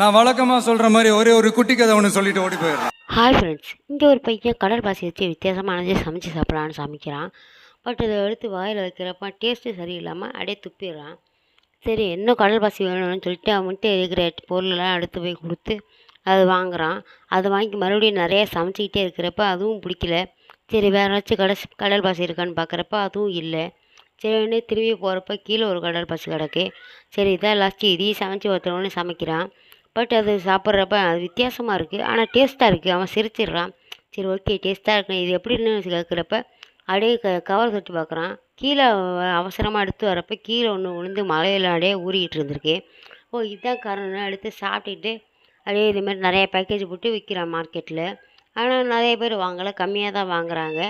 நான் வழக்கமாக சொல்கிற மாதிரி ஒரே ஒரு குட்டி கதை ஒன்று சொல்லிட்டு ஓடி போயிடுறேன். ஹாய் ஃப்ரெண்ட்ஸ், இங்கே ஒரு பையன் கடல் பாசி வச்சு வித்தியாசமானது சமைச்சு சாப்பிட்லான்னு சமைக்கிறான். பட் இதை எடுத்து வாயில் வைக்கிறப்ப டேஸ்ட்டு சரியில்லாமல் அப்படியே துப்பிடுறான். சரி, இன்னும் கடல் பாசி வேணும்னு சொல்லிட்டு அவன்கிட்ட இருக்கிற பொருளெல்லாம் எடுத்து போய் கொடுத்து அது வாங்குறான். அதை வாங்கி மறுபடியும் நிறைய சமைச்சிக்கிட்டே இருக்கிறப்ப அதுவும் பிடிக்கல. சரி, வேறு ஏதாச்சும் கடல் பாசி இருக்கான்னு பார்க்குறப்ப அதுவும் இல்லை. சரின்னு திரும்பி போகிறப்ப கீழே ஒரு கடல் பாசி கிடக்கு. சரி, இதான் லாஸ்ட்டு இதையும் சமைச்சு ஒருத்தவொடனே சமைக்கிறான். பட் அது சாப்பிட்றப்ப அது வித்தியாசமாக இருக்குது, ஆனால் டேஸ்ட்டாக இருக்குது. அவன் சிரிச்சிடுறான். சரி, ஓகே, டேஸ்ட்டாக இருக்கு, இது எப்படின்னு கேட்குறப்ப அப்படியே கவர் தொட்டு பார்க்குறான். கீழே அவசரமாக எடுத்து வரப்போ கீழே ஒன்று விழுந்து மலையில் அப்படியே ஊறிக்கிட்டு இருந்திருக்கு. ஓ, இதுதான் காரணம்னா எடுத்து சாப்பிட்டுட்டு அப்படியே இதுமாதிரி நிறைய பேக்கேஜ் போட்டு விற்கிறான் மார்க்கெட்டில். ஆனால் நிறைய பேர் வாங்கலை, கம்மியாக தான் வாங்குறாங்க.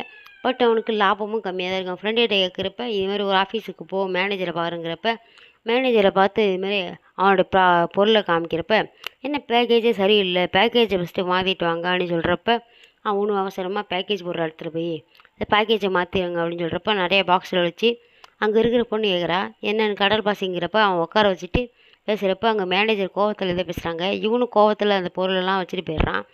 பட் அவனுக்கு லாபமும் கம்மியாக தான் இருக்கும். ஃப்ரெண்டுகிட்ட கேட்குறப்ப இதுமாதிரி ஒரு ஆஃபீஸுக்கு போ, மேனேஜரை பாருங்கிறப்ப மேனேஜரை பார்த்து இதுமாரி அவனோட பொருளை காமிக்கிறப்ப என்ன பேக்கேஜே சரியில்லை, பேக்கேஜை ஃபஸ்ட்டு மாற்றிட்டு வாங்க அப்படின்னு சொல்கிறப்ப அவனும் அவசரமாக பேக்கேஜ் போடுற இடத்துல போய் இந்த பேக்கேஜை மாற்றிடுங்க அப்படின்னு சொல்கிறப்ப நிறைய பாக்ஸில் வச்சு அங்கே இருக்கிற பொண்ணு கேட்குறா என்னென்னு கடல் பாசிங்கிறப்ப அவன் உட்கார வச்சுட்டு பேசுகிறப்ப அங்கே மேனேஜர் கோவத்தில் இதை பேசுகிறாங்க. இவனும் கோவத்தில் அந்த பொருளெல்லாம் வச்சுட்டு போயிடுறான்.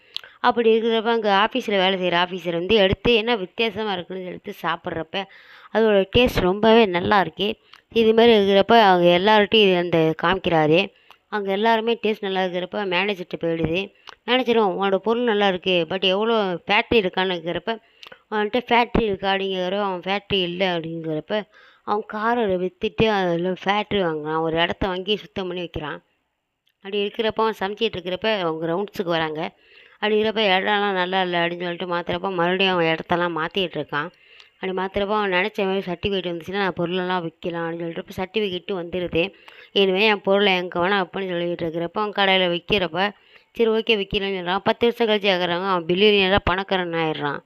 அப்படி இருக்கிறப்ப அங்கே ஆஃபீஸில் வேலை செய்கிற ஆஃபீஸர் வந்து எடுத்து என்ன வித்தியாசமாக இருக்குன்னு எடுத்து சாப்பிட்றப்ப அதோட டேஸ்ட் ரொம்பவே நல்லா இருக்கு. இதுமாரி இருக்கிறப்ப அவங்க எல்லார்ட்டையும் அந்த காமிக்கிறாரு. அங்கே எல்லாருமே டேஸ்ட் நல்லா இருக்கிறப்ப மேனேஜர்கிட்ட போயிடுது. மேனேஜரும் உன்னோட பொருள் நல்லா இருக்குது, பட் எவ்வளோ ஃபேக்ட்ரி இருக்கான்னு இருக்கிறப்ப அவன்கிட்ட ஃபேக்ட்ரி இருக்கா அப்படிங்கிறப்ப அவன் ஃபேக்ட்ரி இல்லை அப்படிங்கிறப்ப அவன் காரை விற்றுட்டு அதில் ஃபேக்ட்ரி வாங்குறான். ஒரு இடத்த வாங்கி சுத்தம் பண்ணி வைக்கிறான். அப்படி இருக்கிறப்ப அவன் சமைச்சிட்டு இருக்கிறப்ப அவங்க ரவுண்ட்ஸுக்கு வராங்க. அப்படி இருக்கிறப்ப இடம்லாம் நல்லா இல்லை அப்படின்னு சொல்லிட்டு மாற்றுறப்ப மறுபடியும் அவன் இடத்தெல்லாம் மாற்றிட்டு இருக்கான். அப்படி மாற்றுறப்ப அவன் நினச்ச மாதிரி சர்டிஃபிகேட் வந்துச்சுன்னா நான் பொருளெல்லாம் விற்கலாம் அப்படின்னு சொல்லிட்டு சர்டிஃபிகேட்டும் வந்துடுது. இனிமேல் என் பொருளை எங்கே வேணால் அப்படின்னு சொல்லிட்டு இருக்கிறப்ப அவன் கடையில் விற்கிறப்ப சரி, ஓகே, விற்கலன்னு சொல்கிறான். 10 வருஷம் கழிச்சு ஆகுறாங்க, அவன் பில்லியனராக பணக்காரன் ஆயிடுறான்.